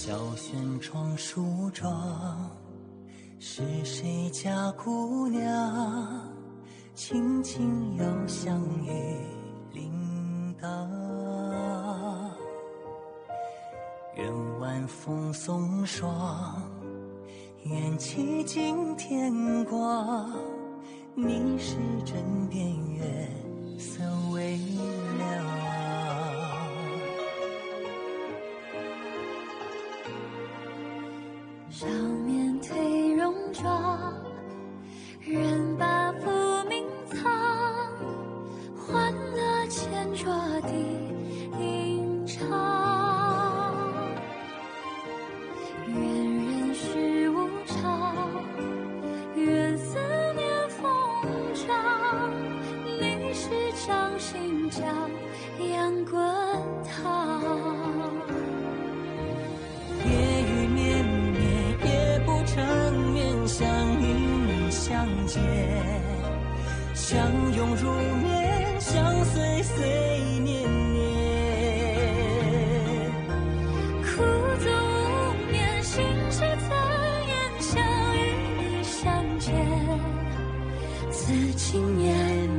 小轩窗梳妆，是谁家姑娘轻轻又香于铃铛？愿晚风送霜，愿期尽天光，你是枕边月色微凉。少年褪戎装，人把浮名藏，欢乐前桌的吟唱。愿人世无常，愿思念风涨，历史掌心将阳滚烫。夜雨绵绵，也不成眠，相遇相见，相拥如眠，相随岁年年。苦足无眠，心事怎言？相与你相见，此情绵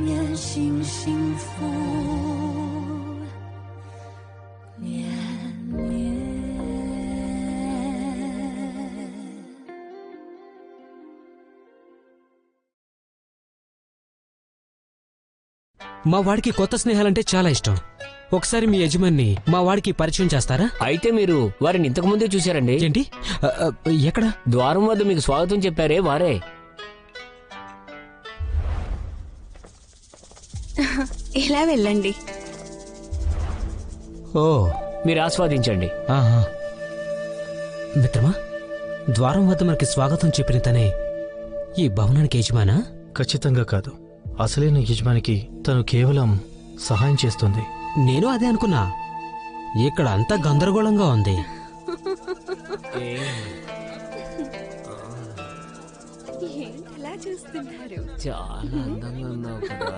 绵，心幸福绵绵。మా వాడికి కొత్త స్నేహాలంటే చాలా ఇష్టం. ఒకసారి మీ యజమాని మా వాడికి పరిచయం చేస్తారా? అయితే మీరు వారిని ఇంతకు ముందే చూశారండి. ఏంటి? ఎక్కడ? ద్వారం వద్ద మీకు స్వాగతం చెప్పారే వారే. ఇలా వెళ్ళండి. ఓ, మీరు ఆస్వాదించండి. మిత్రమా, ద్వారం వద్ద మనకి స్వాగతం చెప్పిన తనే ఈ భవనానికి యజమానా? ఖచ్చితంగా కాదు. అసలైన యజమానికి తను కేవలం సహాయం చేస్తుంది. నేను అదే అనుకున్నా. ఇక్కడ అంతా గందరగోళంగా ఉంది. ఏంటలా చూస్తున్నారు? చాలా అందంగా ఉన్నావు కదా.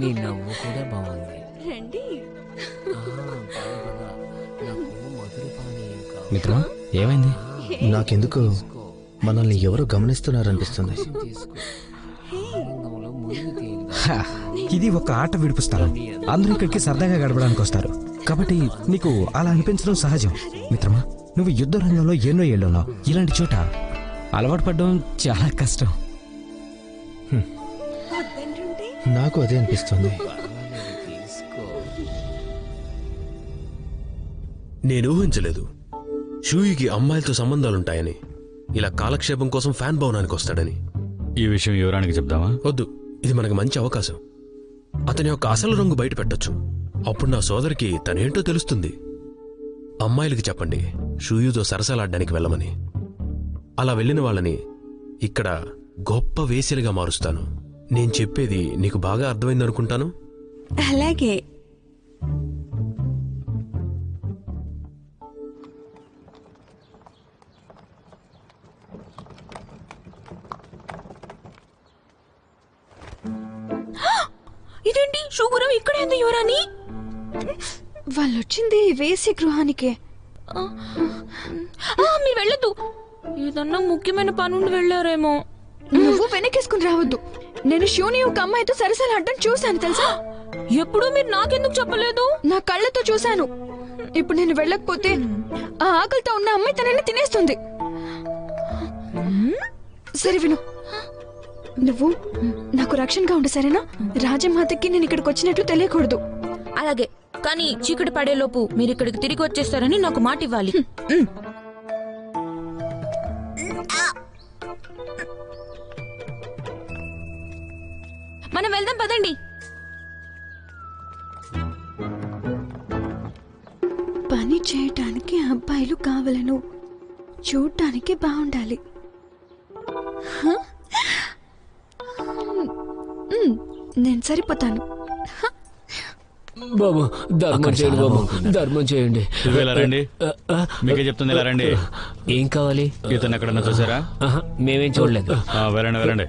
నీ నవ్వు కూడా బాగుంది. రండి. మిత్రమా, ఏమైంది? నాకెందుకు మనల్ని ఎవరు గమనిస్తున్నారనిపిస్తుంది. ఇది ఒక ఆట విడుపు స్థలం. అందరూ ఇక్కడికి సరదాగా గడపడానికి వస్తారు. కాబట్టి నీకు అలా అనిపించడం సహజం. మిత్రమా, నువ్వు యుద్ధ రంగంలో ఎన్నో ఏళ్ళున్నావు. ఇలాంటి చోట అలవాటు పడడం చాలా కష్టం. నాకు అదే అనిపిస్తుంది. నేను ఊహించలేదు షూయికి అమ్మాయిలతో సంబంధాలుంటాయని. ఇలా కాలక్షేపం కోసం ఫ్యాన్ భవనానికి వస్తాడని. ఈ విషయం యువరానికి చెప్దామా? వద్దు, ఇది మనకు మంచి అవకాశం. అతని యొక్క అసలు రంగు బయట పెట్టొచ్చు. అప్పుడు నా సోదరికి తనేంటో తెలుస్తుంది. అమ్మాయిలకి చెప్పండి షూయుతో సరసలాడ్డానికి వెళ్ళమని. అలా వెళ్ళిన వాళ్ళని ఇక్కడ గొప్ప వేశ్యలుగా మారుస్తాను. నేను చెప్పేది నీకు బాగా అర్థమైందనుకుంటాను. అలాగే. ఇదేంటి షుగరం ఇక్కడే ఉంది యువరాని? వాళ్ళొచ్చింది వేసి గృహానికే. మీరు వెళ్ళొద్దు. ఏదన్నా ముఖ్యమైన పనుండి వెళ్ళారేమో. నువ్వు వెనకేసుకుని రావద్దు. నేను షూని ఒక అమ్మాయితో సరసలాడడం చూశాను తెలుసా? ఎప్పుడు మీరు నాకెందుకు చెప్పలేదు? నా కళ్ళతో చూశాను. ఇప్పుడు నేను వెళ్ళకపోతే ఆ ఆకలితో ఉన్న అమ్మాయి తనని తినేస్తుంది. సరే విను, నువ్వు నాకు రక్షణగా ఉండు, సరేనా? రాజమాతకి నేను ఇక్కడికి వచ్చినట్లు తెలియకూడదు. అలాగే, కానీ చీకటి పడేలోపు మీరు ఇక్కడికి తిరిగి వచ్చేస్తారని నాకు మాట ఇవ్వాలి. మనం వెళ్దాం పదండి. పని చేయటానికి అబ్బాయిలు కావాలను, చూడటానికి బాగుండాలి. నేను సరిపోతాను. బాబు ధర్మం చేయండి, బాబు ధర్మం చేయండి. రండి, మీకే చెప్తుంది. ఇలా రండి. ఏం కావాలి? ఇతను ఎక్కడన్నా చూసారా? మేమేం చూడలేదు. వెళ్ళండి వెళ్ళండి.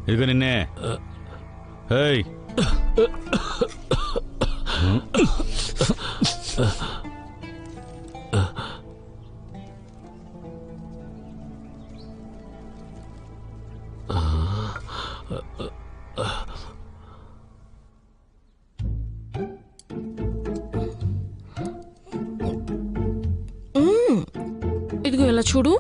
ఇదిగో నిన్నే. ఏయ్ ఇదిగో ఇలా చూడు,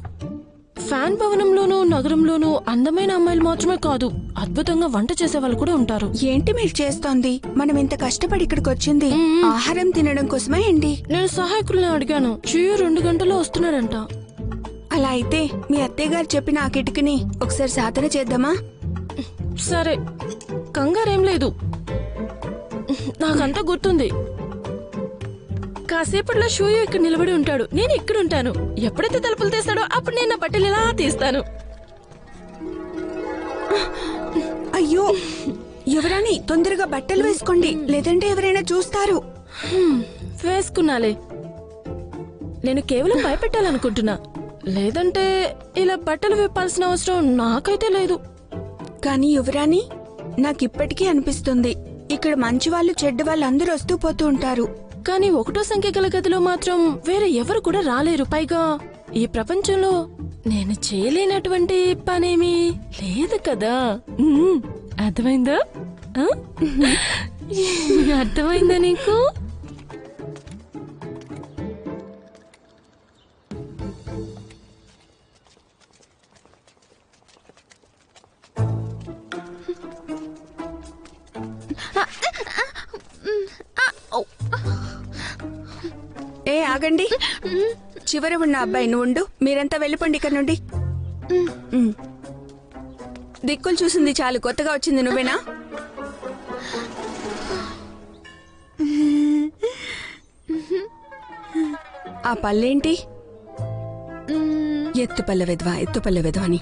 ఫ్యాన్ భవనంలోనూ నగరంలోనూ అందమైన అమ్మాయిలు మాత్రమే కాదు, అద్భుతంగా వంట చేసే వాళ్ళు కూడా ఉంటారు. ఏంటి మీరు చేస్తోంది? మనం ఇంత కష్టపడి ఇక్కడికి వచ్చింది ఆహారం తినడం కోసమే ఏంటి? నేను సహాయకులను అడిగాను, చియు 2 గంటల్లో వస్తున్నాడంట. అలా అయితే మీ అత్తయ్య గారు చెప్పిన ఆ కిటికీని ఒకసారి సాధన చేద్దామా? సరే, కంగారేం లేదు, నాకంతా గుర్తుంది. కాసేపట్లో షూయు ఇక్కడ నిలబడి ఉంటాడు, నేను ఇక్కడ ఉంటాను. ఎప్పుడైతే తలుపులు తీస్తాడో అప్పుడు నేను నా బట్టలు ఇలా తీస్తాను. అయ్యో యువరాణి, తొందరగా బట్టలు వేసుకోండి, లేదంటే ఎవరైనా చూస్తారు. వేసుకున్నాలే, నేను కేవలం భయపెట్టాలనుకుంటున్నా, లేదంటే ఇలా బట్టలు విప్పాల్సిన అవసరం నాకైతే లేదు. కానీ యువరాణి, నాకిప్పటికీ అనిపిస్తుంది ఇక్కడ మంచి వాళ్ళు చెడ్డ వాళ్ళు అందరూ వస్తూ పోతూ ఉంటారు. కానీ 1వ సంఖ్య గల గదిలో మాత్రం వేరే ఎవరు కూడా రాలేరు. పైగా ఈ ప్రపంచంలో నేను చేయలేనటువంటి పనేమీ లేదు కదా. అర్థమైందా? అర్థమైందా నీకు? ఏ ఆగండి, చివర ఉన్న అబ్బాయి నువ్వు ఉండు, మీరంతా వెళ్ళిపోండి ఇక్కడ నుండి. దిక్కులు చూసింది చాలు, కొత్తగా వచ్చింది నువ్వేనా? ఆ పళ్ళేంటి? ఎత్తుపల్ల వెధవా అని.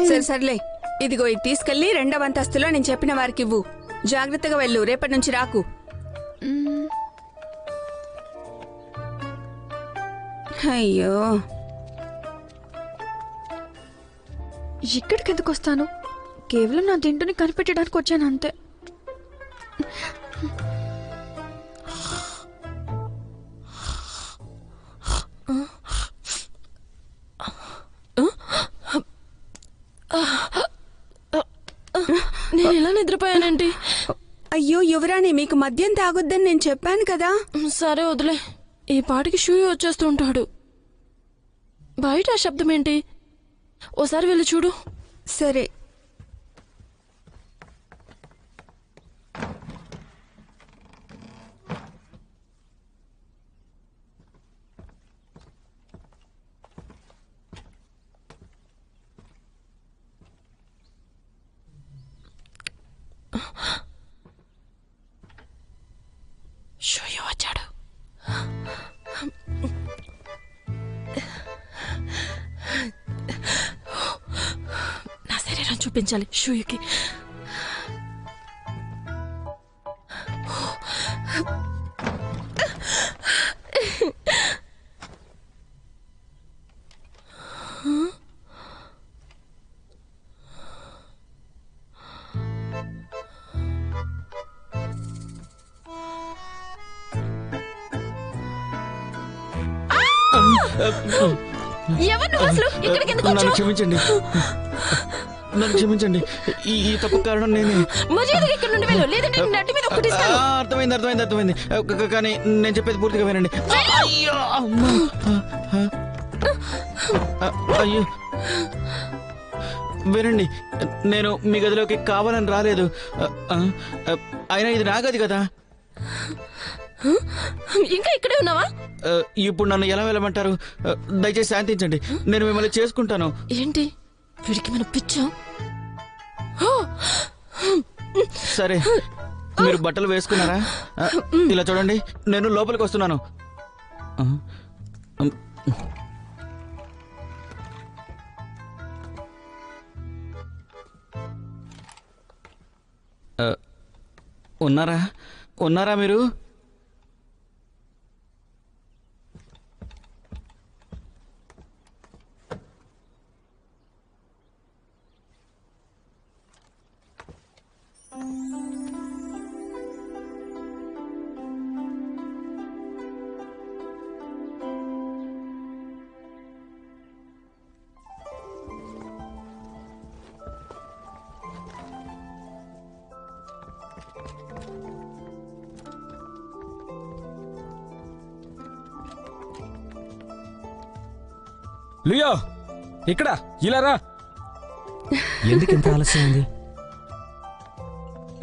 సరే సర్లే, ఇదిగో ఇది తీసుకెళ్లి 2వ అంతస్తులో నేను చెప్పిన వారికి ఇవ్వు. జాగ్రత్తగా వెళ్ళు, రేపటి నుంచి రాకు. అయ్యో, ఇక్కడికి ఎందుకు వస్తాను? కేవలం నా దిండుని కనిపెట్టడానికి వచ్చాను అంతే. నేను ఇలా నిద్రపోయానండి. అయ్యో యువరాణి, మీకు మద్యం తాగొద్దని నేను చెప్పాను కదా. సరే వదిలే, ఈ పాటికి షూ వచ్చేస్తూ ఉంటాడు. బయట ఆ శబ్దం ఏంటి? ఓసారి వెళ్ళి చూడు. సరే. షూయు వచ్చాడు. నా శరీరం చూపించాలి షూయుకి. ఎవరు నువ్వు అసలు? ఇక్కడికి ఎందుకు వచ్చావు? నన్ను క్షమించండి, ఈ తప్పు కారణం నేనే. మర్యాదగా ఇక్కడ నుండి వెళ్ళు, లేదంటే నీ నడ్డి మీద ఒకటి ఇస్తాను. అర్థమైంది. కానీ నేను చెప్పేది పూర్తిగా వినండి. అయ్యో అమ్మా. అయ్యో వినండి, నేను మీ గదిలోకి కావాలని రాలేదు. అయినా ఇది నా గది కదా. ఇంకా ఇక్కడే ఉన్నావా? ఇప్పుడు నన్ను ఎలా వెళ్ళమంటారు? దయచేసి శాంతించండి, నేను మిమ్మల్ని చేసుకుంటాను. ఏంటి వీడికి మన పిచ్చా? సరే, మీరు బట్టలు వేసుకున్నారా? ఇలా చూడండి, నేను లోపలికి వస్తున్నాను. ఉన్నారా మీరు? లియో ఇక్కడ ఇలా రా. ఎందుకు ఇంత ఆలస్యమైంది?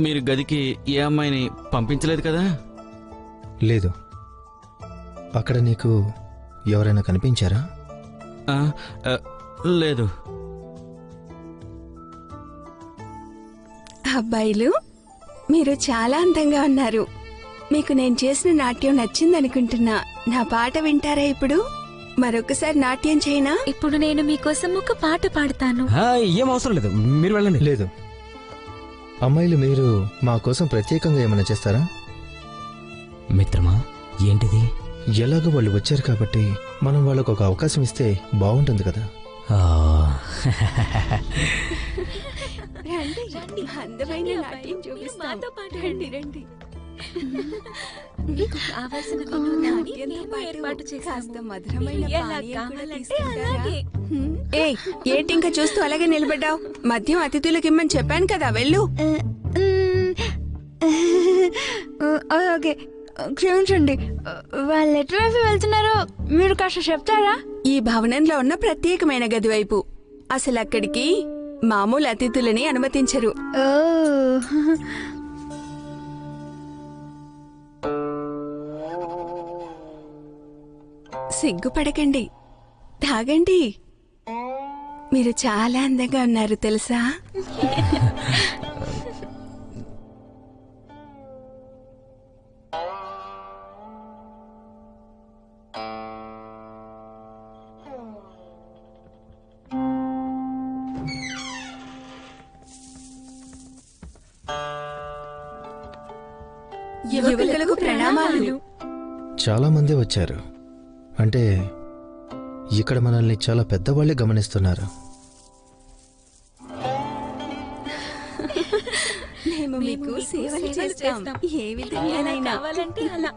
మీరు గదికి ఏ అమ్మాయిని పంపించలేదు కదా? లేదు. అక్కడ నీకు ఎవరైనా కనిపించారా? లేదు. అబ్బాయిలు, మీరు చాలా అందంగా ఉన్నారు. మీకు నేను చేసిన నాట్యం నచ్చిందనుకుంటున్నా. నా పాట వింటారా ఇప్పుడు? మరొకసారి నాట్యం చేయనా? ఇప్పుడు నేను మీకోసం ఒక పాట పాడతాను. ఏం అవసరం లేదు, మీరు వెళ్ళండి. లేదు. అమ్మాయిలు, మీరు మా కోసం ప్రత్యేకంగా ఏమైనా చేస్తారా? మిత్రమా, ఏంటిది? ఎలాగో వాళ్ళు వచ్చారు కాబట్టి మనం వాళ్ళకు ఒక అవకాశం ఇస్తే బాగుంటుంది కదా. అందమైన నాట్యం చూపిస్తాం. రండి రండి. మీకు కావాల్సిన ఏర్పాటు చేస్తాము. ఏంటి ఇంకా చూస్తూ అలాగే నిలబడ్డావు? మద్యం అతిథులకు ఇమ్మని చెప్పాను కదా, వెళ్ళు. ఓకే, క్షమించండి. వాళ్ళు ఎటువైపు వెళ్తున్నారో మీరు కాస్త చెప్తారా? ఈ భవనంలో ఉన్న ప్రత్యేకమైన గది వైపు. అసలు అక్కడికి మామూలు అతిథులని అనుమతించరు. సిగ్గుపడకండి, తాగండి. మీరు చాలా అందంగా ఉన్నారు తెలుసా? యువకులకు ప్రణామాలు. చాలా మంది వచ్చారు. అంటే ఇక్కడ మనల్ని చాలా పెద్దవాళ్లే గమనిస్తున్నారు. మేము మీకు సేవలు చేస్తాం. ఏ విధంగానైనా కావాలంటే అలా.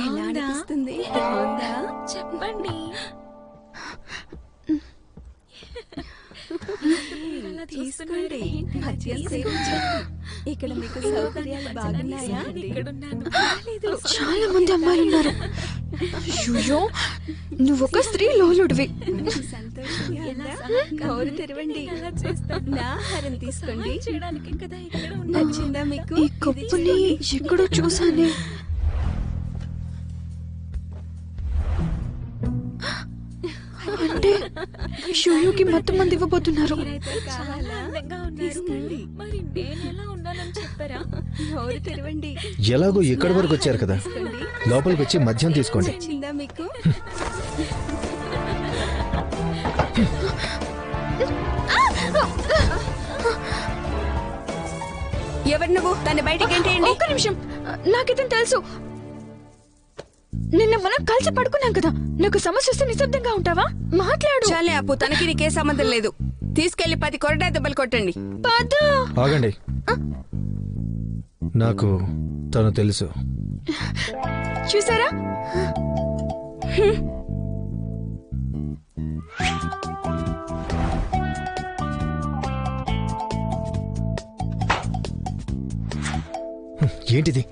ఎలా అనిపిస్తుంది? బాగుందా? చెప్పండి. తీసుకోండి. మద్యం సేవించండి. ఇక్కడ మీకు సౌకర్యాలు బాగున్నాయా? చాలా మంది అమ్మాయిలు ఉన్నారు. అయ్యో, నువ్వు ఒక స్త్రీ లోలుడివి. కౌరు తెరవండి. నా ఆహారం తీసుకోండి. నచ్చిందా మీకు? ఈ కప్పుని ఎక్కడో చూసానే. అంటే షోయోకి మొత్తం మంది ఇవ్వబోతున్నారు. ఎలాగో ఇక్కడి వరకు వచ్చారు కదా, లోపలికి వచ్చి మద్యం తీసుకోండి. నచ్చిందా మీకు? ఎవరు నువ్వు? తన బయటకి ఏంటండి? ఒక్క నిమిషం, నాకితం తెలుసు. నిన్న మనం కలిసి పడుకున్నాం కదా. నాకు సమస్య వస్తే నిశ్శబ్దంగా ఉంటావా? మాట్లాడు. చాలే అప్పు, తనకి నీకే సంబంధం లేదు. తీసుకెళ్లి 10 కొరడా దెబ్బలు కొట్టండి. ఆగండి. నాకు తను తెలుసు. చూసారా? ఏంటిది?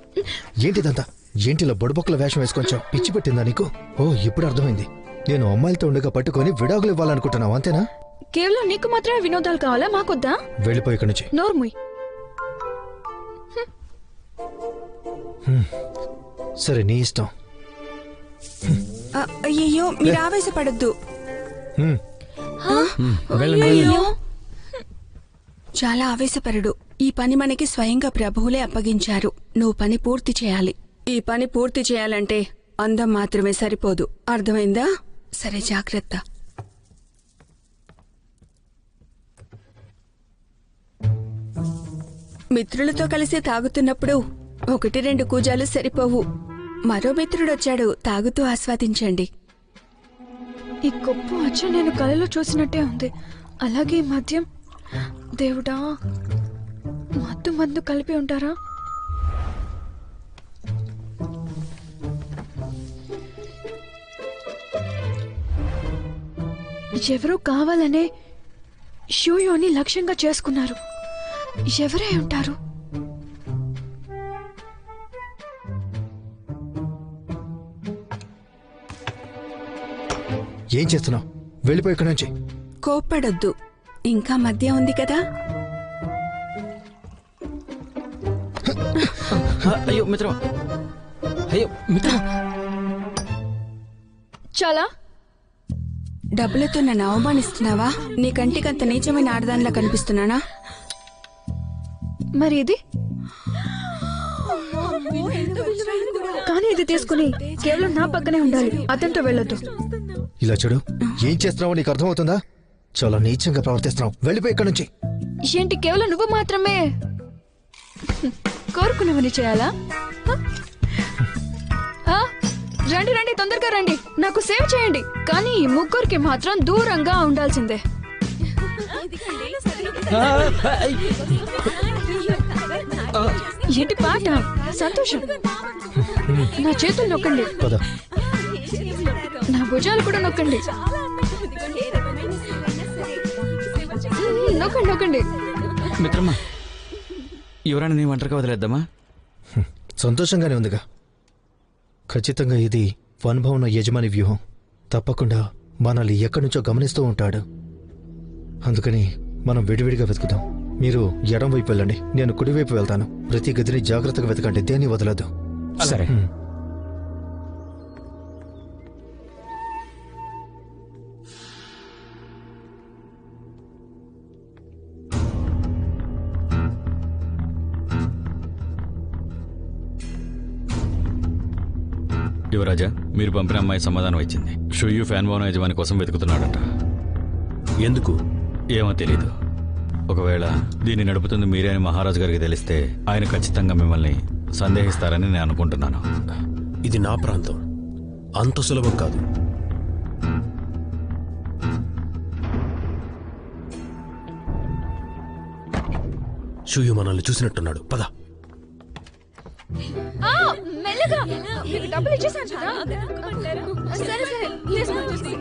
ఏంటిదంతా? ఏంటిలో బొడబొక్కల వేషం వేసుకొంచావు? పిచ్చి పెట్టిందా నీకు? ఓ, ఇప్పుడు అర్థమైంది. నేను అమ్మాయిలతో ఉండగా పట్టుకొని విడాకులు ఇవ్వాలనుకుంటున్నావు, అంతేనా? కేవలం నీకు మాత్రమే వినోదాలు కావాలా? మాకొద్దా? వెళ్ళిపోయి ఇక్కడి నుంచి. నోర్ముయ్. సరే, నీ ఇష్టం. అయ్యో, మీరు ఆవేశపడద్దు. చాలా ఆవేశపరుడు. ఈ పని మనకి స్వయంగా ప్రభువులే అప్పగించారు. నువ్వు పని పూర్తి చేయాలి. ఈ పని పూర్తి చేయాలంటే అందం మాత్రమే సరిపోదు. అర్థమైందా? సరే, జాగ్రత్త. మిత్రులతో కలిసి తాగుతున్నప్పుడు 1-2 కూజాలు సరిపోవు. మరో మిత్రుడొచ్చాడు, తాగుతూ ఆస్వాదించండి. ఈ కప్పు అచ్చ నేను కలలో చూసినట్టే ఉంది. అలాగే మద్యం. దేవుడా, మందు కలిపి ఉంటారా? ఎవరో కావాలనే షోయోని లక్ష్యంగా చేసుకున్నారు. ఎవరై ఉంటారు? ఏం చేస్తున్నావు? వెళ్ళిపోయి ఇక్కడి నుంచి. కోప్పడొద్దు, ఇంకా మధ్య ఉంది కదా. అయ్యో మిత్రమా, అయ్యో మిత్రమా, చాలా డబ్బులతో నన్ను అవమానిస్తున్నావా? నీ కంటికంత నీచమైన ఆడదానిలా కనిపిస్తున్నానా? మరి ఇది కానీ ఇది తీసుకుని కేవలం నా పక్కనే ఉండాలి, అతనితో వెళ్ళొద్దు. ఇలా చూడు, ఏం చేస్తున్నావో నీకు అర్థమవుతుందా? చాలా నీచంగా ప్రవర్తిస్తున్నావు. వెళ్ళిపోయి ఇక్కడి నుంచి. ఏంటి కేవలం నువ్వు మాత్రమే కోరుకున్నవని చేయాలా? రండి రండి, తొందరగా రండి, నాకు సేవ్ చేయండి. కానీ ఈ ముగ్గురికి మాత్రం దూరంగా ఉండాల్సిందే. ఏంటి పాట? సంతోషం. నా చేతులు నొక్కండి, నా భుజాలు కూడా నొక్కండి. నొక్కండి నొక్కండి. మిత్రమా, ఎవరైనా నీ ఒంటరిగా వదిలేద్దామా? సంతోషంగానే ఉందిగా. ఖచ్చితంగా ఇది వన్ భవన యజమాని వ్యూహం. తప్పకుండా మనల్ని ఎక్కడి నుంచో గమనిస్తూ ఉంటాడు. అందుకని మనం విడివిడిగా వెతుకుదాం. మీరు ఎడం వైపు వెళ్ళండి, నేను కుడివైపు వెళ్తాను. ప్రతి గదిని జాగ్రత్తగా వెతకండి, దేన్ని వదలదు. సరే. యువరాజా, మీరు పంపిన అమ్మాయి సమాధానం ఇచ్చింది. షుయు ఫ్యాన్ భవన యజమాని కోసం వెతుకుతున్నాడంట. ఎందుకు? ఏమో తెలీదు. ఒకవేళ దీన్ని నడుపుతుంది మీరే అని మహారాజు గారికి తెలిస్తే ఆయన ఖచ్చితంగా మిమ్మల్ని సందేహిస్తారని నేను అనుకుంటున్నాను. ఇది నా ప్రాంతం, అంత సులభం కాదు. షూయు మనల్ని చూసినట్టున్నాడు, పద. మెల్లగా, మీకు డబ్బులు ఇచ్చేసాను కదా. సరే సరే, తీసుకోండి.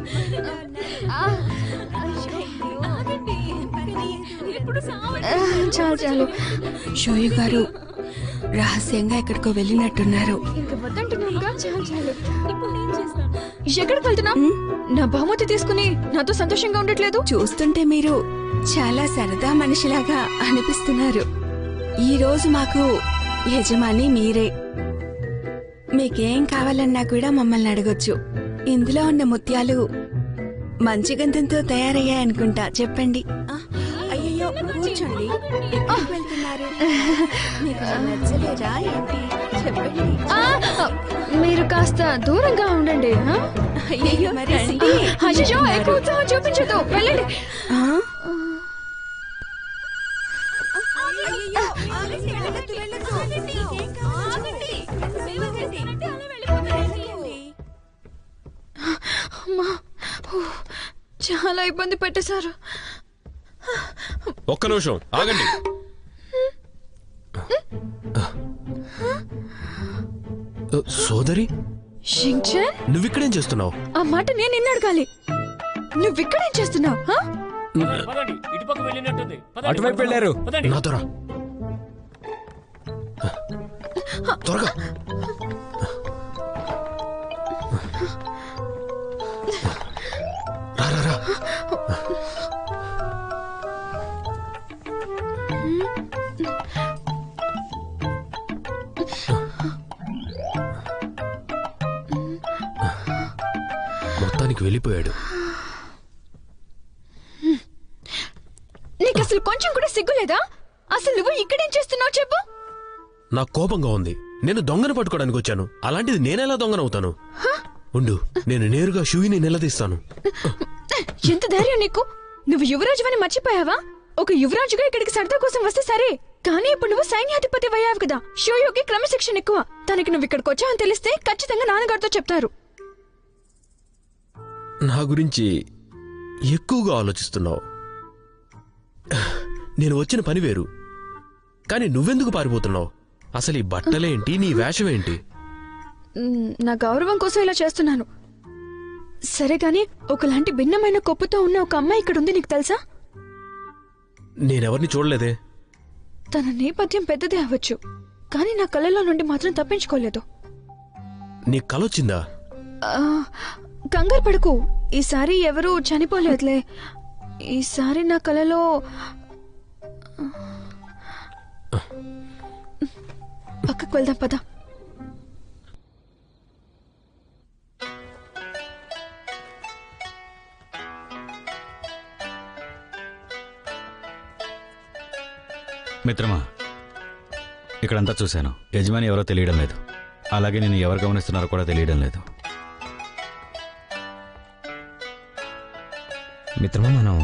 చాలు చాలు. షోయు గారు రహస్యంగా ఎక్కడికో వెళ్ళినట్టున్నారు. ఇంకా వద్దంటున్నానుగా, చాలు చాలు. ఎక్కడికి వెళ్తున్నా? నా బహుమతి తీసుకుని నాతో సంతోషంగా ఉండట్లేదు. చూస్తుంటే మీరు చాలా సరదా మనిషిలాగా అనిపిస్తున్నారు. ఈ రోజు మాకు యజమాని మీరే. మీకేం కావాలన్నా కూడా మమ్మల్ని అడగొచ్చు. ఇందులో ఉన్న ముత్యాలు మంచి గంధంతో తయారయ్యాయనుకుంటా. చెప్పండి. అయ్యో, కూర్చోండి. ఎక్కడికి వెళ్తున్నారు? మీకు నచ్చలేదా ఏంటి? చెప్పండి. మీరు కాస్త దూరంగా ఉండండి. అయ్యో, మరి అయ్యో, ఎక్కువ ఉత్సాహం చూపించదు, వెళ్ళండి. చాలా ఇబ్బంది పెట్టేశారు. ఒక్క నిమిషం ఆగండి. సోదరి, షింగ్చన్, నువ్విక్కడేం చేస్తున్నావు? ఆ మాట నేను నిన్ను అడగాలి. నువ్విక్కడేం చేస్తున్నావు? అటువైపు వెళ్ళారు. నాతో రా, త్వరగా. రా రా రా. మొత్తానికి వెళ్ళిపోయాడు. నీకు అసలు కొంచెం కూడా సిగ్గులేదా? అసలు నువ్వు ఇక్కడేం చేస్తున్నావు చెప్పు. నాకు కోపంగా ఉంది. నేను దొంగను పట్టుకోవడానికి వచ్చాను, అలాంటిది నేనెలా దొంగనవుతాను? ఉండు, నేను నేరుగా షూయిని నిలదీస్తాను. ఎంత ధైర్యం నీకు? నువ్వు యువరాజువని మర్చిపోయావా? ఒక యువరాజుగా ఇక్కడికి సరదా కోసం వస్తే సరే, కానీ ఇప్పుడు నువ్వు సైన్యాధిపతి అయ్యావు కదా. షోయోకి క్రమశిక్షణ ఎక్కువ. తనకి నువ్వు ఇక్కడికి వచ్చావని తెలిస్తే ఖచ్చితంగా నాన్నగారితో చెప్తారు. నా గురించి ఎక్కువగా ఆలోచిస్తున్నావు. నేను వచ్చిన పని వేరు, కానీ నువ్వెందుకు పారిపోతున్నావు? అసలు ఈ బట్టలేంటి, నీ వేషమేంటి? నా గౌరవం కోసం ఇలా చేస్తున్నాను. సరే గాని, ఒకలాంటి భిన్నమైన కొప్పుతో ఉన్న ఒక అమ్మాయి ఇక్కడ ఉంది, నీకు తెలుసా? నేనెవరిని చూడలేదే. తన నేపథ్యం పెద్దదే అవ్వచ్చు, కానీ నా కళ్ళలో నుండి మాత్రం తప్పించుకోలేదు. నీ కలొచ్చిందా? కంగారు పడుకు, ఈసారి ఎవరు చనిపోలేదులే. ఈసారి నా కలలో పక్కకు వెళ్దాం పద. మిత్రమా, ఇక్కడంతా చూశాను. యజమాని ఎవరో తెలియడం లేదు. అలాగే నేను ఎవరు గమనిస్తున్నారో కూడా తెలియడం లేదు. మిత్రమా, మనం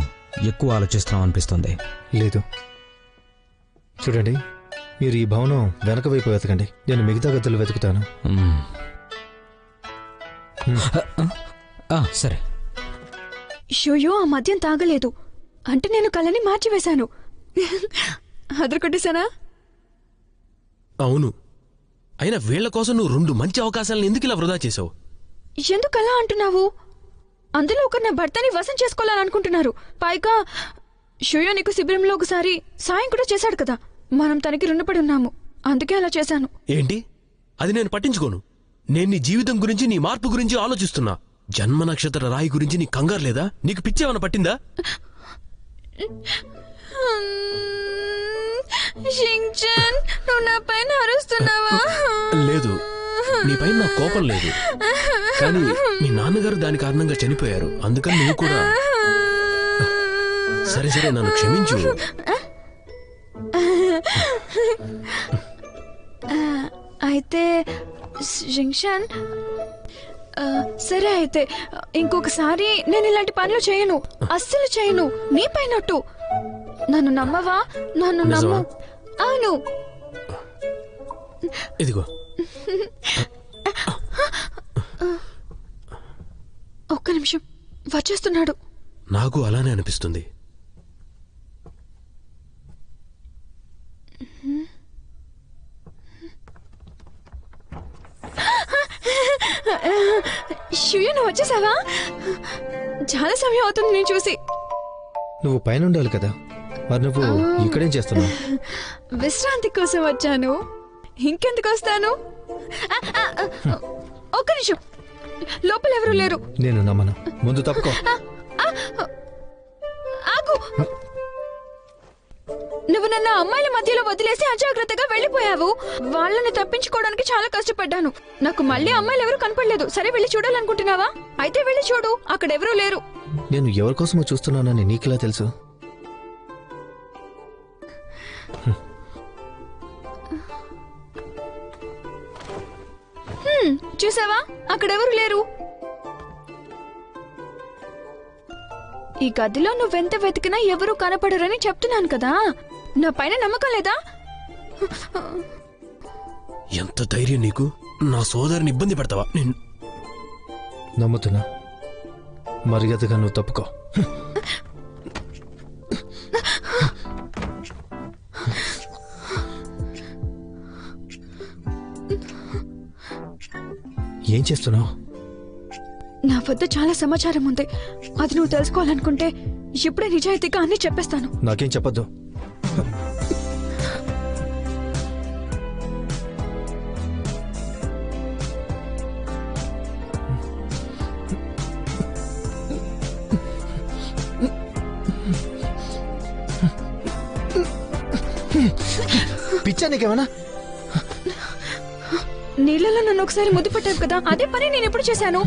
ఎక్కువ ఆలోచిస్తున్నాం అనిపిస్తుంది. లేదు, చూడండి, మీరు ఈ భవనం వెనక వైపు వెతకండి, నేను మిగతా గదులు వెతుకుతాను. సరే. షోయో ఆ మద్యం తాగలేదు అంటే నేను కళని మార్చివేశాను. అదరకొట్టేశానా? అవును. అయినా వీళ్ల కోసం నువ్వు 2 మంచి అవకాశాలను ఎందుకు ఇలా వృధా చేసావు? ఎందుకు అలా అంటున్నావు? అందులో ఒకరు నా భర్తని వశం చేసుకోవాలని అనుకుంటున్నారు. పైగా షోయో నీకు శిబిరంలో ఒకసారి సాయం కూడా చేశాడు కదా. మనం తనకి రుణపడి ఉన్నాము, అందుకే అలా చేశాను. ఏంటి? అది నేను పట్టించుకోను. నేను నీ జీవితం గురించి, నీ మార్పు గురించి ఆలోచిస్తున్నా. జన్మ నక్షత్ర రాయి గురించి నీ కంగారు లేదా? నీకు పిచ్చేమన్నా పట్టిందా? షించాన్, నువ్వు నా పైన అరుస్తున్నావా? లేదు, నీ పైన నా కోపం లేదు. కానీ మీ నాన్నగారు దాని కారణంగా చనిపోయారు, అందుకని నువ్వు కూడా. సరే సరే, నన్ను క్షమించు. అయితే షించాన్, సరే అయితే ఇంకొకసారి నేను ఇలాంటి పనులు చేయను, అస్సలు చేయను. నీ పైనట్టు నన్ను నమ్మవా? నన్ను నమ్ము. అవును. ఇదిగో. ఒక్క నిమిషం, వచ్చేస్తున్నాడు. నాకు అలానే అనిపిస్తుంది. షూయో, నువ్వు వచ్చేసావా? చాలా సమయం అవుతుంది నేను చూసి. నువ్వు పైన ఉండాలి కదా, మరి నువ్వు ఇక్కడేం చేస్తున్నావు? విశ్రాంతి కోసం వచ్చాను. ఇంకెందుకు వస్తాను? ఒక్క నిమిషం, లోపల ఎవరు లేరు. నేను నమ్మను. ముందు తప్పుకో. ఆగు. నువ్వు నన్ను అమ్మాయిల మధ్యలో వదిలేసి అజాగ్రత్తగా వెళ్ళిపోయావు. వాళ్ళని తప్పించుకోవడానికి చాలా కష్టపడ్డాను. నాకు మళ్ళీ అమ్మాయిలు ఎవరు కనపడలేదు. సరే, వెళ్ళి చూడాలనుకుంటున్నావా? అయితే వెళ్ళి చూడు, అక్కడెవరూ లేరు. నేను ఎవరికోసమో చూస్తున్నానని నీకెలా తెలుసు? చూసావా, అక్కడెవరు లేరు. ఈ గదిలో నువ్వెంత వెతికినా ఎవరూ కనపడరని చెప్తున్నాను కదా. నా పైన నమ్మకం లేదా? ఎంత ధైర్యం నీకు? నా సోదరుని ఇబ్బంది పెడతావా? నమ్ముతున్నా. మర్యాదగా నువ్వు తప్పుకో. ఏం చేస్తున్నావు? నా వద్ద చాలా సమాచారం ఉంది. అది నువ్వు తెలుసుకోవాలనుకుంటే ఇప్పుడే నిజాయితీగా అన్ని చెప్పేస్తాను. నాకేం చెప్పొద్దు. పిచ్చా నీకేమన్నా? నీళ్ళలో నన్ను ఒకసారి ముద్దు పెట్టావు కదా, అదే పని నేను ఎప్పుడు చేశాను.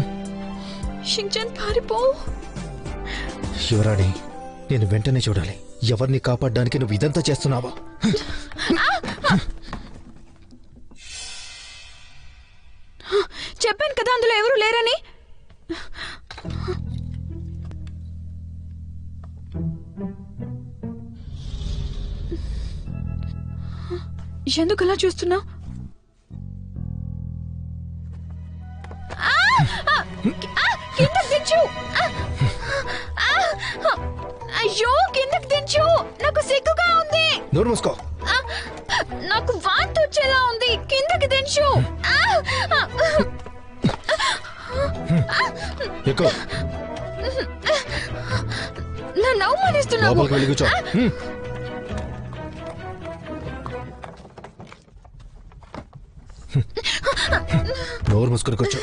షించాన్, పారిపో. శివరాణి, నేను వెంటనే చూడాలి. ఎవరిని కాపాడడానికి నువ్వు ఇదంతా చేస్తున్నావా? చెప్పాను కదా అందులో ఎవరు లేరని. ఎందుకు అలా చూస్తున్నావు? కిందకి దించు. అయ్యో, కిందకి దించు. నాకు సిగ్గుగా ఉంది. నోరు మూసుకో. నాకు వాంతి వచ్చేలా ఉంది. కిందకి దించు. ఎక్కువ. నన్ను అవమానిస్తున్నావు. లోపలికి వెళ్ళి కూర్చో. నోరు మూసుకొని కూర్చో.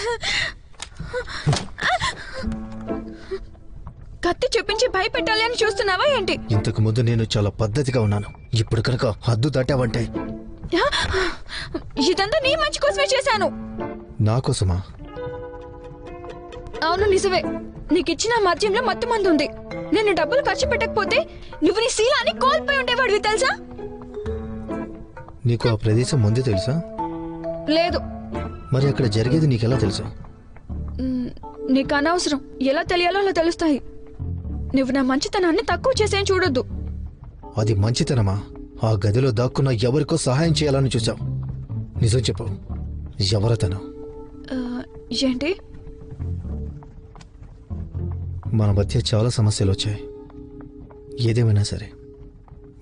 కత్తి చూపించి భయపెట్టాలి అని చూస్తున్నావా ఏంటి? ఇంతకు ముందు నేను చాలా పద్ధతిగా ఉన్నాను. ఇప్పుడు కనుక హద్దు దాటావంటే. ఇదంతా నీ మంచి కోసమే చేశాను. నా కోసమా? అవును, నిజమే. నీకిచ్చిన మద్యంలో మత్తు మంది ఉంది. నేను డబ్బులు ఖర్చు పెట్టకపోతే నువ్వు నీ శీలాన్ని కోల్పోయి ఉండేవాడివి తెలుసా? నీకు ఆ ప్రదేశం ముందే తెలుసా? లేదు. మరి అక్కడ జరిగేది నీకెలా తెలుసా? నీకు అనవసరం. ఎలా తెలియాలో అలా తెలుస్తాయి. నువ్వు నా మంచితనాన్ని తక్కువ చేసేం చూడొద్దు. అది మంచితనమా? ఆ గదిలో దాక్కున్న ఎవరికో సహాయం చేయాలని చూసావు. నిజం చెప్పు, ఎవరతను? ఏంటి? మన మధ్య చాలా సమస్యలు వచ్చాయి. ఏదేమైనా సరే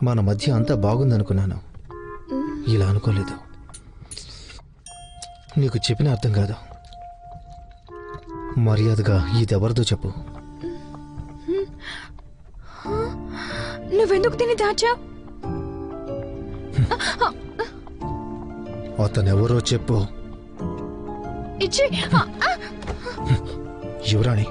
మన మధ్య అంతా బాగుందనుకున్నాను. ఇలా అనుకోలేదు. నీకు చెప్పిన అర్థం కాదు. మర్యాదగా ఇదెవరిదో చెప్పు. నువ్వెందుకు తిని దాచా? అతనెవరో చెప్పు. యువరాణి,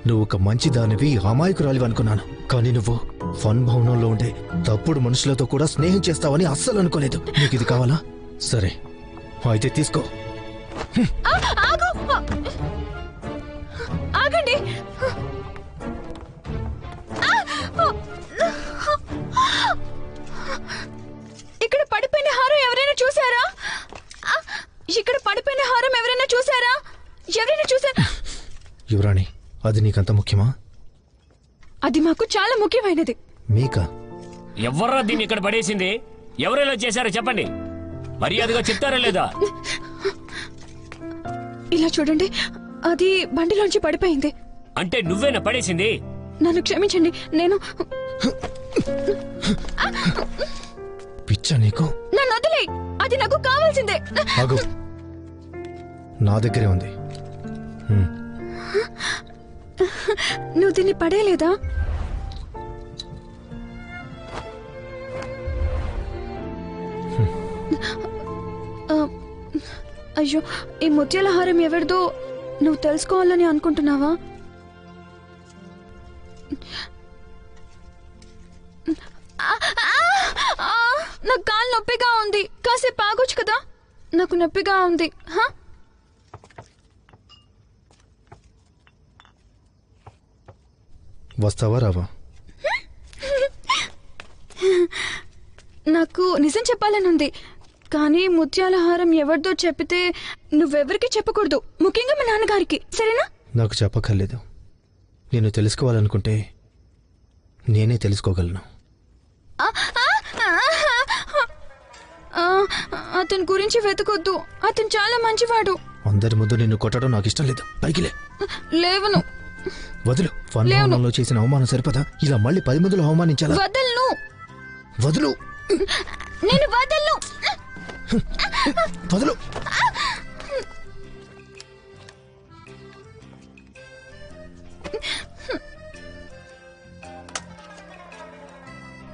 నువ్వు ఒక మంచి దానివి, అమాయకురాలివి అనుకున్నాను. కానీ నువ్వు ఫన్ భవనంలో ఉండే తప్పుడు మనుషులతో కూడా స్నేహం చేస్తావని అస్సలు అనుకోలేదు. నీకు ఇది కావాలా? సరే, అయితే తీసుకో. ఆగండి. ఇక్కడ పడిపోయిన హారం ఎవరైనా చూసారా? ఇక్కడ పడిపోయిన హారం ఎవరైనా చూసారా? ఎవరైనా చూసారా? యువరాణి, అది నీకంత ముఖ్యమా? అది మాకు చాలా ముఖ్యమైనది. మీకా? ఎవర్రా దీన్ని ఇక్కడ పడేసింది? ఎవరెలా చేశారో చెప్పండి. మర్యాదగా చెప్తారా లేదా? ఇలా చూడండి, అది బండిలోంచి పడిపోయింది. అంటే నువ్వేనా పడేసింది? నన్ను క్షమించండి. నేను పిచ్చా నీకు? నన్ను వదిలే. అది నాకు కావాల్సిందే. ఆగు, నా దగ్గరే ఉంది. నువ్వు దీన్ని పడేయలేదా? అయ్యో, ఈ ముత్యాల హారం ఎవరిదో నువ్వు తెలుసుకోవాలని అనుకుంటున్నావా? నాకు కాలు నొప్పిగా ఉంది. కాసేపు ఆగొచ్చు కదా? నాకు నొప్పిగా ఉంది. వస్తావా రావా? నాకు నిజం చెప్పాలనుంది, కానీ ముత్యాల హారం ఎవరిదో చెప్పితే నువ్వెవరికి చెప్పకూడదు, ముఖ్యంగా మా నాన్నగారికి. సరేనా? నాకు చెప్పక్కర్లేదు. నేను తెలుసుకోవాలనుకుంటే నేనే తెలుసుకోగలను. అతని గురించి వెతకొద్దు. అతను చాలా మంచివాడు. అందరి ముందు నిన్ను కొట్టడం నాకు ఇష్టం లేదు. పైకిలే. లేవను. వదులు. ఫన్ భవనంలో చేసిన అవమానం సరిపదా? ఇలా మళ్ళీ 10 మందిలో అవమానించాలా? వదలను. వదులు. నేను వదలను. వదులు.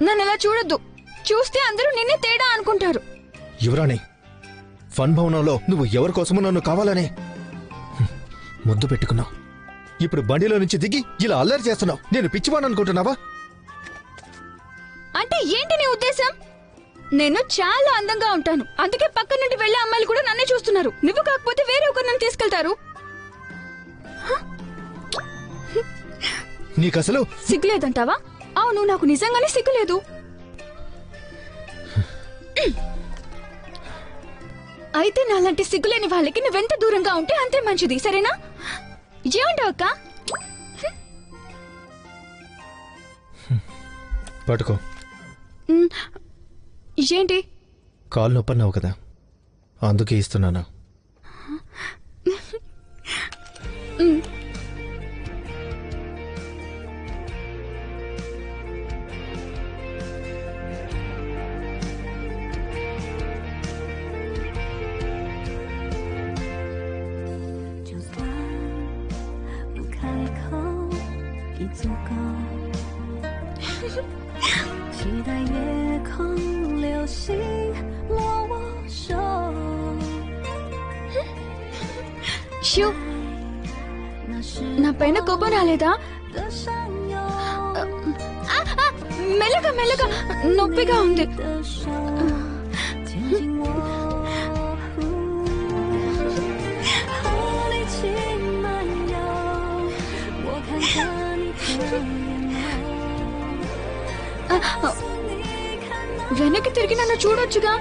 నన్ను ఎలా చూడొద్దు. చూస్తే అందరూ నిన్నే తేడా అనుకుంటారు. యువరాణి, ఫన్ భవనంలో నువ్వు ఎవరి కోసమో నన్ను కావాలని ముద్దు పెట్టుకున్నావు. ఇప్పుడు బండిలో నుంచి దిగి ఇలా అల్లరి చేస్తున్నావు. నేను పిచ్చివాణ్ణి అనుకుంటున్నావా? అంటే ఏంటి నీ ఉద్దేశం? నేను చాలా అందంగా ఉంటాను, అందుకే పక్క నుండి వెళ్లే అమ్మాయిలు కూడా నన్నే చూస్తున్నారు. నువ్వు కాకపోతే వేరే ఒకరు నన్ను తీసుకెళ్తారు. నీకసలు సిగ్గులేదంటావా? అవును, నాకు నిజంగానే సిగ్గులేదు. అయితే నాలాంటి సిగ్గులేని వాళ్ళకి నువ్వెంత దూరంగా ఉంటే అంతే మంచిది. సరేనా? ఏమంటావు అక్క? పట్టుకో. ఏంటి? కాలు నొప్పన్నావు కదా, అందుకే ఇస్తున్నాను. నా పైన కోపం రాలేదా? మెల్లగా మెల్లగా నొప్పిగా ఉంది. వెనక్కి తిరిగి నన్ను చూడొచ్చుగా.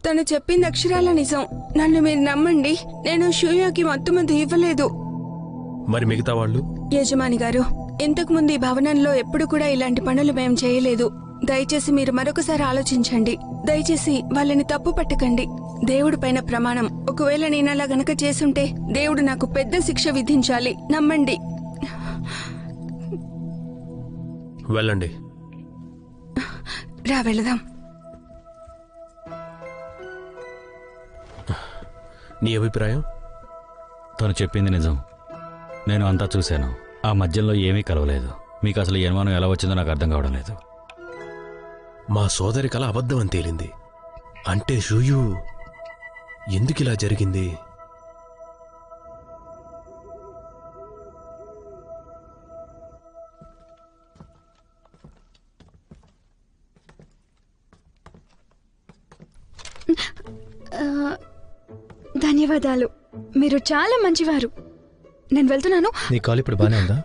తను చెప్పింది అక్షరాల నిజం. నన్ను మీరు నమ్మండి, నేను షూయోకి మత్తుమందు ఇవ్వలేదు. మరి మిగతా వాళ్ళు? యజమాని గారు, ఇంతకు ముందు ఈ భవనంలో ఎప్పుడు కూడా ఇలాంటి పనులు మేం చేయలేదు. దయచేసి మీరు మరొకసారి ఆలోచించండి. దయచేసి వాళ్ళని తప్పు పట్టకండి. దేవుడి పైన ప్రమాణం, ఒకవేళ నేను అలా గనక చేసుంటే దేవుడు నాకు పెద్ద శిక్ష విధించాలి. నమ్మండి. వెళ్ళండి. రా వెళదాం. నీ అభిప్రాయం? తను చెప్పింది నిజం. నేను అంతా చూశాను. ఆ మధ్యలో ఏమీ కలవలేదు. మీకు అసలు ఈ అనుమానం ఎలా వచ్చిందో నాకు అర్థం కావడం లేదు. మా సోదరి కల అబద్ధం అని తేలింది. అంటే షూయు ఎందుకు ఇలా జరిగింది? ధన్యవాదాలు, మీరు చాలా మంచివారు. నేను వెళ్తున్నాను. నీ కాలు ఇప్పుడు బానే ఉందా?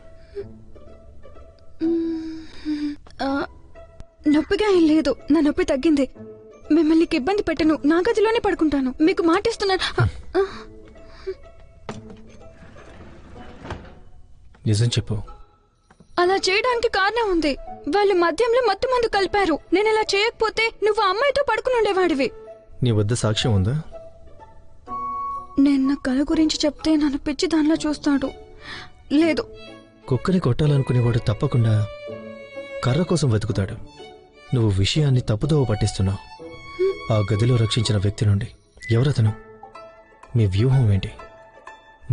నొప్పిగా ఏం లేదు, నా నొప్పి తగ్గింది. మిమ్మల్ని ఇబ్బంది పెట్టను, నా గదిలోనే పడుకుంటాను. మీకు మాటిస్తున్నాను. నిజం చెప్పు. అలా చేయడానికి కారణం ఉంది. వాళ్ళు మద్యంలో మత్తు మందు కలిపారు. నేను ఇలా చేయకపోతే నువ్వు అమ్మాయితో పడుకుని ఉండేవాడివి. నీ వద్ద సాక్ష్యం ఉందా? నేను నా కళ గురించి చెప్తే నన్ను పిచ్చి దానిలో చూస్తాడు. లేదు. కుక్కని కొట్టాలనుకునేవాడు తప్పకుండా కర్ర కోసం వెతుకుతాడు. నువ్వు విషయాన్ని తప్పుదోవ పట్టిస్తున్నావు. ఆ గదిలో రక్షించిన వ్యక్తి నుండి ఎవరతను? మీ వ్యూహం ఏంటి?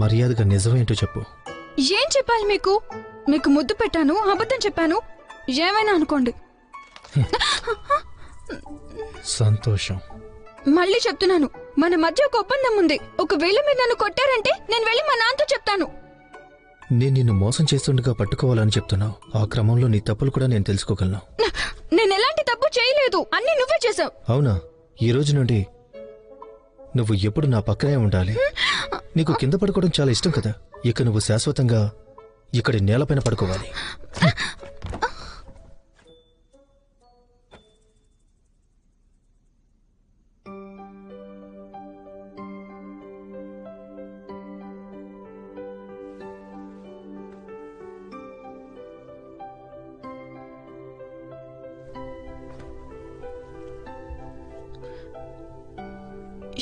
మర్యాదగా నిజమేంటో చెప్పు. ఏం చెప్పాలి మీకు? మీకు ముద్దు పెట్టాను, అబద్ధం చెప్పాను, ఏమైనా అనుకోండి. సంతోషం. మళ్ళీ చెప్తున్నాను, మన మధ్య ఒక ఒప్పందం ఉంది. ఒకవేళ మీరు నన్ను కొట్టారంటే నేను వెళ్ళి మా నాన్నతో చెప్తాను. నేను నిన్ను మోసం చేస్తుండగా పట్టుకోవాలని చెప్తున్నావు. ఆ క్రమంలో నీ తప్పులు కూడా నేను తెలుసుకోగలను. నేను ఎలాంటి తప్పు చేయలేదు, అన్ని నువ్వే చేసావు. అవునా? ఈ రోజు నుండి నువ్వు ఎప్పుడు నా పక్కనే ఉండాలి. నీకు కింద పడుకోవడం చాలా ఇష్టం కదా. ఇక నువ్వు శాశ్వతంగా ఇక్కడి నేలపైన పడుకోవాలి.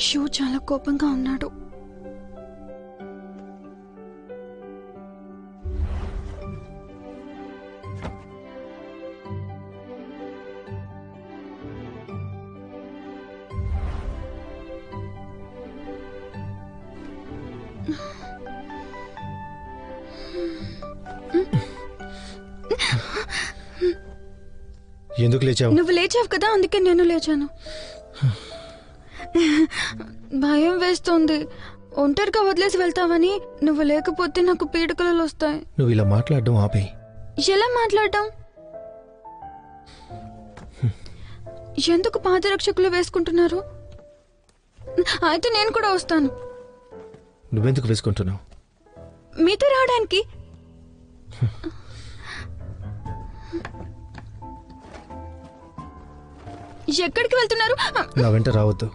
షూ చాలా కోపంగా ఉన్నాడు. ఎందుకు లేచావు? నువ్వు లేచావు కదా, అందుకే నేను లేచాను. భయం వేస్తుంది. ఒంటరిగా వదిలేసి వెళ్తావని. నువ్వు లేకపోతే నాకు పీడకలలు వస్తాయి. నువ్వు ఇలా మాట్లాడడం ఆపే. ఎలా మాట్లాడడం? ఎందుకు పాదరక్షకులు వేసుకుంటున్నారు? అయితే నేను కూడా వస్తాను. నువ్వెందుకు వేసుకుంటున్నావు? మీతో రావడానికి. ఎక్కడికి వెళ్తున్నారు? నా వెంట రావద్దు.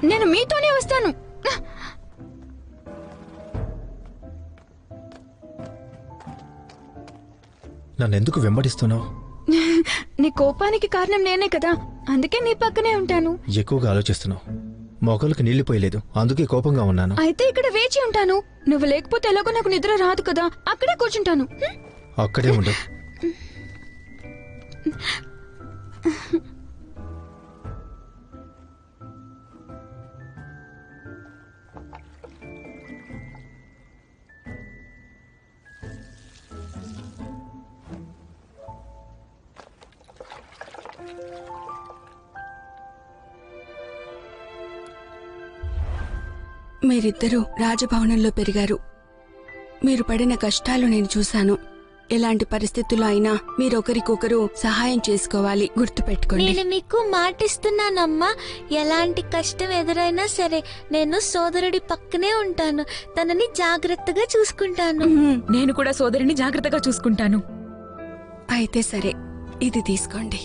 నేను మీతోనే వస్తాను. నన్నెందుకు వెంబడిస్తున్నావు? నీ కోపానికి కారణం నేనే కదా, అందుకే నీ పక్కనే ఉంటాను. ఎక్కువగా ఆలోచిస్తున్నావు. మొక్కలకు నీళ్లు పోయలేదు, అందుకే కోపంగా ఉన్నాను. అయితే ఇక్కడ వేచి ఉంటాను. నువ్వు లేకపోతే ఎలాగో నాకు నిద్ర రాదు కదా, అక్కడే కూర్చుంటాను. అక్కడే ఉండు. మీరిద్దరూ రాజభవనంలో పెరిగారు. మీరు పడిన కష్టాలు నేను చూశాను. ఎలాంటి పరిస్థితుల్లో అయినా మీరొకరికొకరు సహాయం చేసుకోవాలి, గుర్తుపెట్టుకోండి. నేను మీకు మాటిస్తున్నానమ్మా, ఎలాంటి కష్టం ఎదురైనా సరే నేను సోదరుడి పక్కనే ఉంటాను. తనని జాగ్రత్తగా చూసుకుంటాను. నేను కూడా సోదరిని జాగ్రత్తగా చూసుకుంటాను. అయితే సరే, ఇది తీసుకోండి.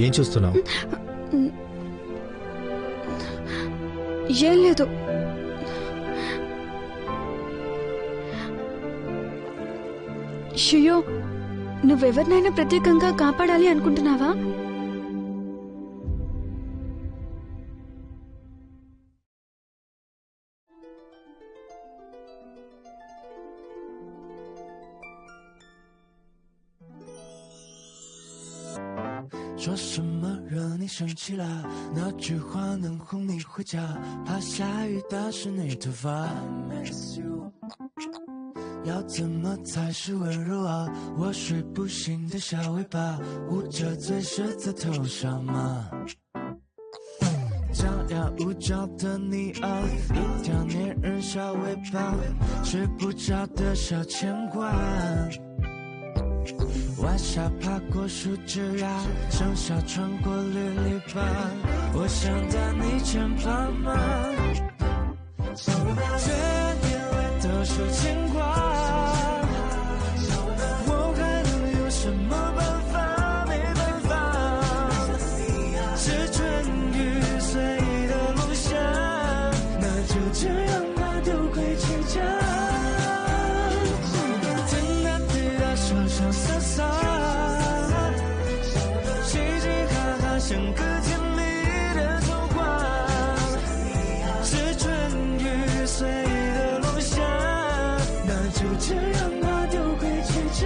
ఏం చూస్తున్నావు? ఏం లేదు. షియో, నువ్వెవరినైనా ప్రత్యేకంగా కాపాడాలి అనుకుంటున్నావా?说什么惹你生气了？那句话能哄你回家？怕下雨打湿你头发。要怎么才是温柔啊？我睡不醒的小尾巴，捂着嘴舌在头上吗？张牙舞爪的你啊，一条粘人小尾巴，睡不着的小牵挂。晚霞爬过树枝呀，盛夏穿过绿篱笆，我想在你肩膀吗？这眼泪都是牵挂，我还能有什么办法？没办法，是春雨随意的落下，那就这样吧，丢回去家。说说洒洒，嘻嘻哈哈，像个甜蜜的童话。是春雨随意的落下，那就这样吧，丢回去家。